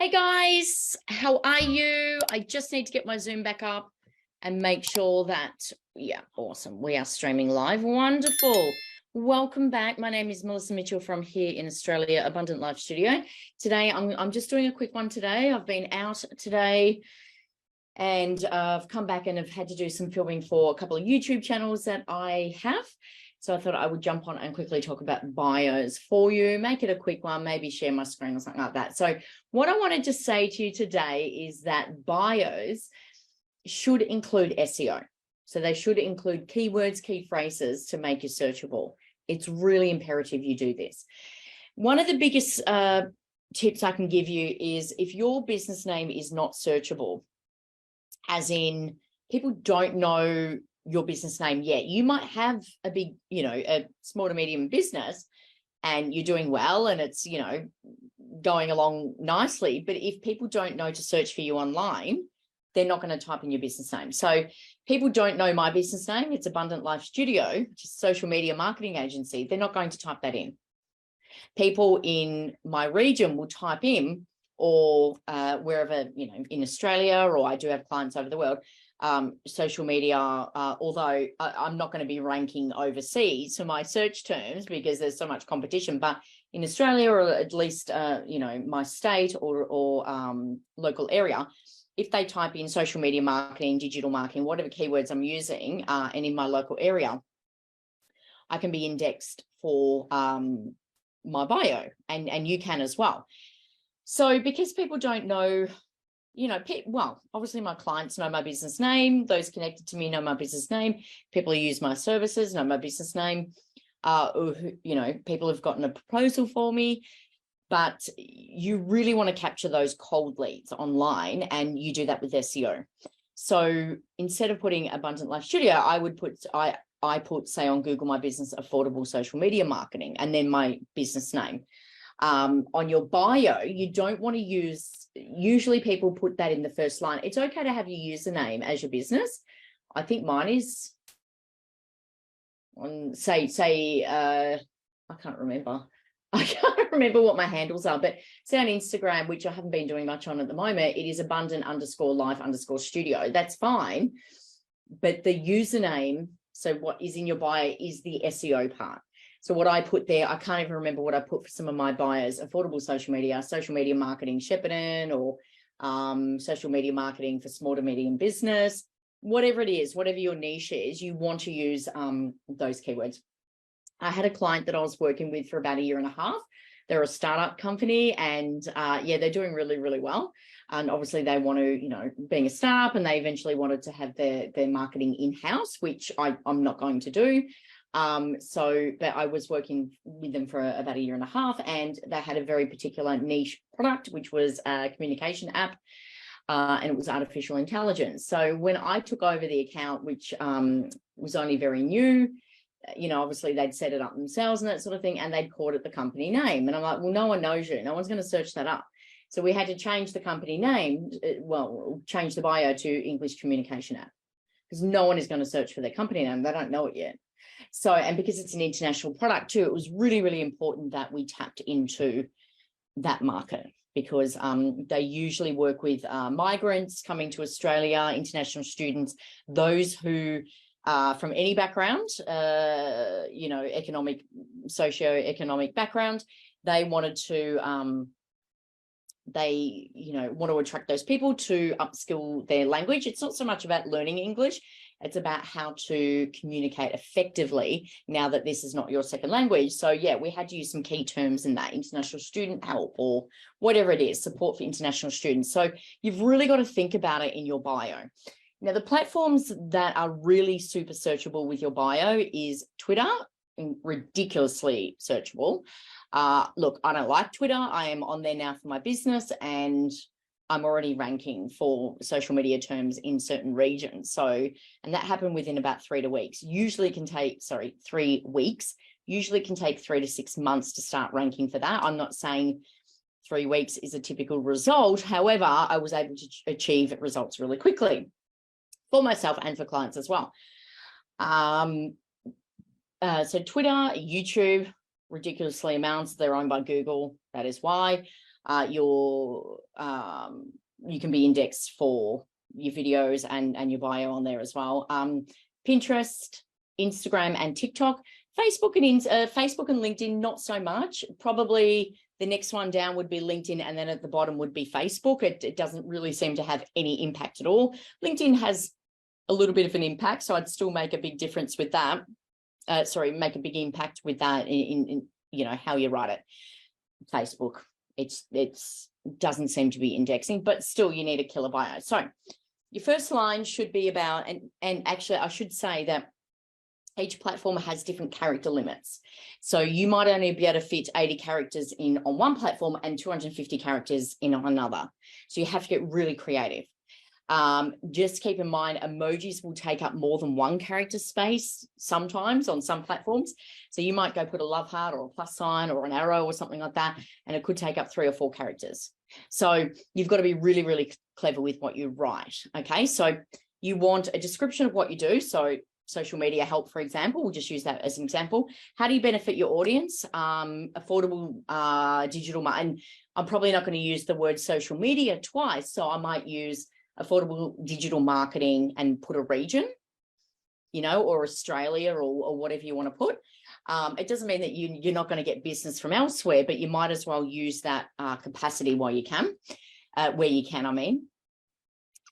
Hey guys, how are you? I just need to get my Zoom back up and make sure that, yeah, awesome. We are streaming live. Wonderful. Welcome back. My name is Melissa Mitchell from here in Australia, Abundant Life Studio. Today, I'm just doing a quick one today. I've been out today and I've come back and have had to do some filming for a couple of YouTube channels that I have. So I thought I would jump on and quickly talk about bios for you, make it a quick one, maybe share my screen or something like that. So what I wanted to say to you today is that bios should include SEO. So they should include keywords, key phrases to make you searchable. It's really imperative you do this. One of the biggest tips I can give you is if your business name is not searchable, as in people don't know your business name yet. You might have a big, a small to medium business and you're doing well and it's, going along nicely. But if people don't know to search for you online, they're not going to type in your business name. So people don't know my business name. It's Abundant Life Studio, which is a social media marketing agency. They're not going to type that in. People in my region will type in or wherever, in Australia, or I do have clients over the world, social media, although I'm not going to be ranking overseas for my search terms because there's so much competition, but in Australia, or at least, my state or local area, if they type in social media marketing, digital marketing, whatever keywords I'm using, and in my local area, I can be indexed for my bio, and you can as well. So because people don't know, well, obviously my clients know my business name. Those connected to me know my business name. People who use my services know my business name. People have gotten a proposal for me, but you really want to capture those cold leads online, and you do that with SEO. So instead of putting Abundant Life Studio, I would put, I put, say on Google, my business, affordable social media marketing, and then my business name. On your bio, you don't want to use, usually people put that in the first line. It's okay to have your username as your business. I think mine is on, I can't remember. I can't remember what my handles are, but say on Instagram, which I haven't been doing much on at the moment, it is abundant_life_studio. That's fine. But the username, so what is in your bio is the SEO part. So what I put there, I can't even remember what I put for some of my bios: affordable social media marketing Shepparton, or social media marketing for small to medium business, whatever it is, whatever your niche is, you want to use those keywords. I had a client that I was working with for about 1.5 years. They're a startup company, and they're doing really, really well. And obviously they want to, being a startup, and they eventually wanted to have their marketing in-house, which I'm not going to do. But I was working with them for about 1.5 years, and they had a very particular niche product, which was a communication app, and it was artificial intelligence. So when I took over the account, which was only very new, obviously they'd set it up themselves and that sort of thing, and they'd called it the company name. And I'm like, well, no one knows you. No one's going to search that up. So we had to change the company name, change the bio to English communication app, because no one is going to search for their company name. They don't know it yet. So, and because it's an international product too, it was really, really important that we tapped into that market, because they usually work with migrants coming to Australia, international students, those who are from any background, economic, socio-economic background. They wanted to, want to attract those people to upskill their language. It's not so much about learning English. It's about how to communicate effectively now that this is not your second language. So yeah, we had to use some key terms in that: international student help, or whatever it is, support for international students. So you've really got to think about it in your bio. Now, the platforms that are really super searchable with your bio is Twitter, ridiculously searchable. Look, I don't like Twitter. I am on there now for my business, and I'm already ranking for social media terms in certain regions. So, and that happened within about 3 weeks. Usually can take 3 weeks. Usually can take 3 to 6 months to start ranking for that. I'm not saying 3 weeks is a typical result. However, I was able to achieve results really quickly for myself and for clients as well. So Twitter, YouTube, ridiculously amounts. They're owned by Google. That is why. you can be indexed for your videos and your bio on there as well. Pinterest, Instagram, and TikTok. Facebook and LinkedIn, not so much. Probably the next one down would be LinkedIn, and then at the bottom would be Facebook. It doesn't really seem to have any impact at all. LinkedIn has a little bit of an impact, so I'd still make a big difference with that. Make a big impact with that in how you write it. Facebook, it doesn't seem to be indexing, but still you need a killer bio. So your first line should be about, and actually I should say that each platform has different character limits. So you might only be able to fit 80 characters in on one platform and 250 characters in on another. So you have to get really creative. Just keep in mind, emojis will take up more than one character space sometimes on some platforms. So you might go put a love heart or a plus sign or an arrow or something like that, and it could take up 3 or 4 characters. So you've got to be really, really clever with what you write. Okay, so you want a description of what you do. So social media help, for example, we'll just use that as an example. How do you benefit your audience? Affordable digital, and I'm probably not going to use the word social media twice, so I might use affordable digital marketing and put a region, or Australia or whatever you want to put. It doesn't mean that you're not going to get business from elsewhere, but you might as well use that capacity while you can, where you can, I mean.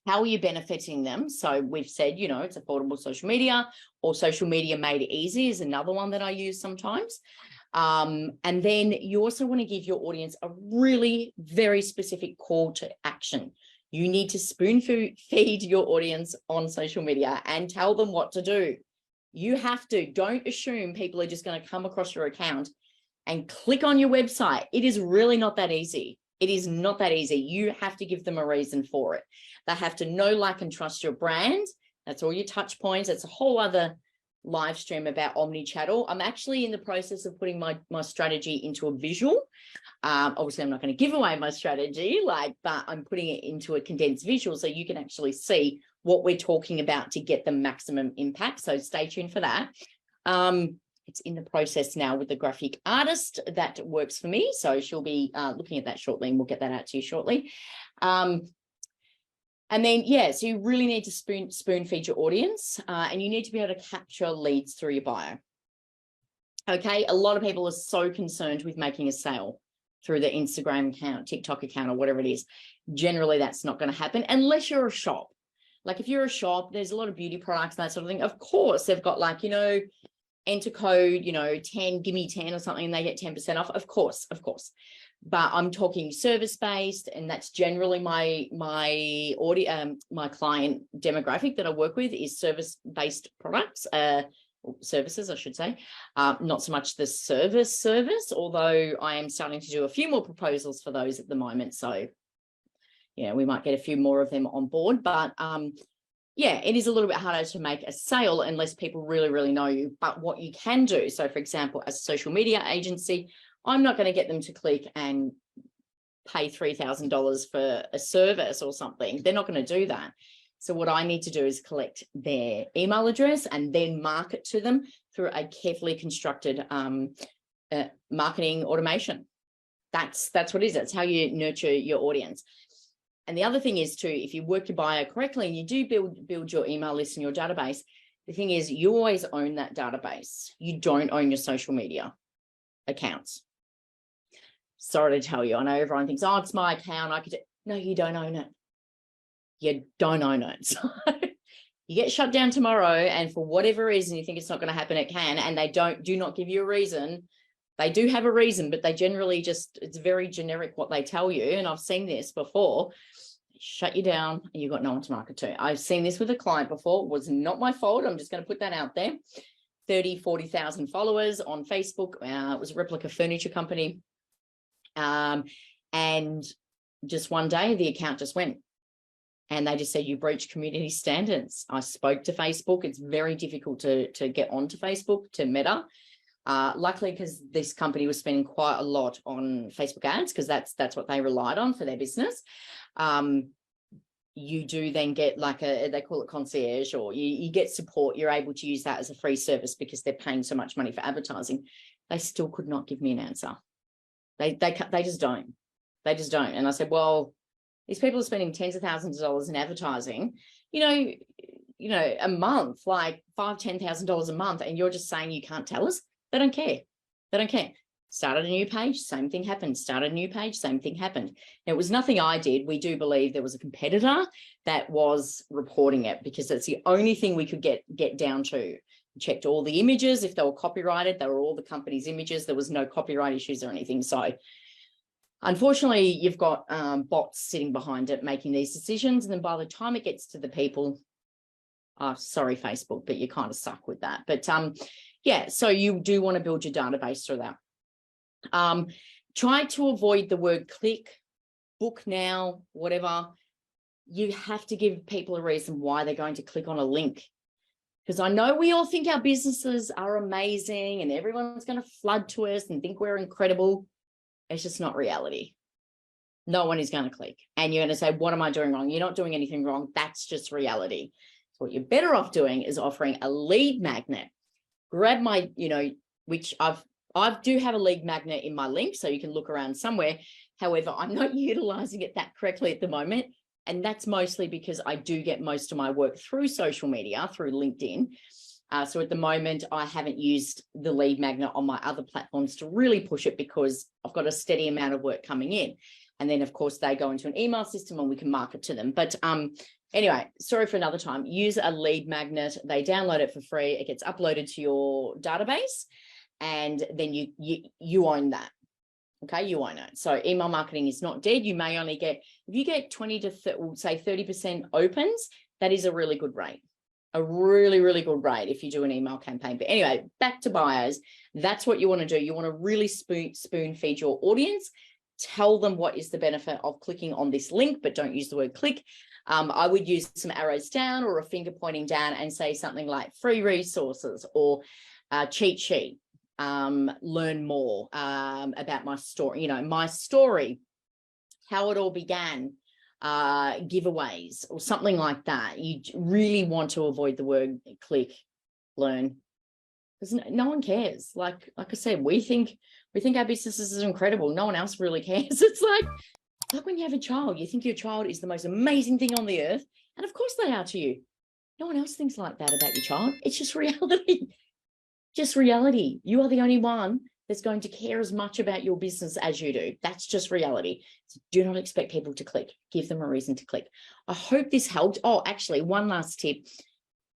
How are you benefiting them? So we've said, it's affordable social media, or social media made easy is another one that I use sometimes. And then you also want to give your audience a really very specific call to action. You need to spoon feed your audience on social media and tell them what to do. You have to. Don't assume people are just going to come across your account and click on your website. It is really not that easy. It is not that easy. You have to give them a reason for it. They have to know, like, and trust your brand. That's all your touch points. It's a whole other live stream about omni-channel. I'm actually in the process of putting my strategy into a visual. Obviously, I'm not going to give away my strategy, but I'm putting it into a condensed visual so you can actually see what we're talking about to get the maximum impact. So stay tuned for that. It's in the process now with the graphic artist that works for me. So she'll be looking at that shortly, and we'll get that out to you shortly. And then, so you really need to spoon feed your audience, and you need to be able to capture leads through your bio. Okay, a lot of people are so concerned with making a sale through the Instagram account, TikTok account, or whatever it is. Generally, that's not going to happen unless you're a shop. Like if you're a shop, there's a lot of beauty products and that sort of thing. Of course, they've got enter code, 10, give me 10 or something, and they get 10% off. Of course. But I'm talking service-based, and that's generally my my client demographic that I work with is service-based products, services, I should say. Not so much the service, although I am starting to do a few more proposals for those at the moment. So, we might get a few more of them on board, but it is a little bit harder to make a sale unless people really, really know you. But what you can do, so for example, as a social media agency, I'm not going to get them to click and pay $3,000 for a service or something. They're not going to do that. So what I need to do is collect their email address and then market to them through a carefully constructed marketing automation. That's what it is. That's how you nurture your audience. And the other thing is too, if you work your bio correctly and you do build your email list and your database, the thing is you always own that database. You don't own your social media accounts. Sorry to tell you, I know everyone thinks, oh, it's my account. No, you don't own it. You don't own it. So you get shut down tomorrow, and for whatever reason you think it's not going to happen, it can, and they do not give you a reason. They do have a reason, but they generally it's very generic what they tell you. And I've seen this before. Shut you down and you've got no one to market to. I've seen this with a client before. It was not my fault. I'm just going to put that out there. 40,000 followers on Facebook. It was a replica furniture company. And just one day the account just went. And they just said, you breached community standards. I spoke to Facebook. It's very difficult to get onto Facebook, to Meta. Luckily, because this company was spending quite a lot on Facebook ads, because that's what they relied on for their business. You do then get they call it concierge, or you get support. You're able to use that as a free service because they're paying so much money for advertising. They still could not give me an answer. They just don't. They just don't. And I said, well, these people are spending tens of thousands of dollars in advertising, you know, a month, like $5,000, $10,000 a month, and you're just saying you can't tell us. They don't care. They don't care. Started a new page, same thing happened. Started a new page, same thing happened. It was nothing I did. We do believe there was a competitor that was reporting it, because that's the only thing we could get down to. Checked all the images. If they were copyrighted, they were all the company's images. There was no copyright issues or anything. So unfortunately, you've got bots sitting behind it making these decisions. And then by the time it gets to the people, sorry, Facebook, but you kind of suck with that. But yeah, so you do want to build your database through that. Try to avoid the word click, book now, whatever. You have to give people a reason why they're going to click on a link. Because I know we all think our businesses are amazing and everyone's going to flood to us and think we're incredible. It's just not reality. No one is going to click. And you're going to say, what am I doing wrong? You're not doing anything wrong. That's just reality. So what you're better off doing is offering a lead magnet. Grab my, which I do have a lead magnet in my link, so you can look around somewhere. However, I'm not utilizing it that correctly at the moment. And that's mostly because I do get most of my work through social media, through LinkedIn. So at the moment, I haven't used the lead magnet on my other platforms to really push it, because I've got a steady amount of work coming in. And then, of course, they go into an email system and we can market to them. But anyway, sorry for another time. Use a lead magnet. They download it for free. It gets uploaded to your database, and then you own that. Okay, you own it. So email marketing is not dead. You may only get, if you get 20 to say 30% opens, that is a really good rate. A really, really good rate if you do an email campaign. But anyway, back to bios. That's what you want to do. You want to really spoon feed your audience. Tell them what is the benefit of clicking on this link, but don't use the word click. I would use some arrows down or a finger pointing down and say something like free resources or cheat sheet. Learn more about my story, my story, how it all began, giveaways or something like that. You really want to avoid the word click, learn, because no one cares. Like I said, we think our businesses is incredible. No one else really cares. It's like when you have a child, you think your child is the most amazing thing on the earth. And of course they are to you. No one else thinks like that about your child. It's just reality. Just reality. You are the only one that's going to care as much about your business as you do. That's just reality. So do not expect people to click. Give them a reason to click. I hope this helped. Oh, actually, one last tip.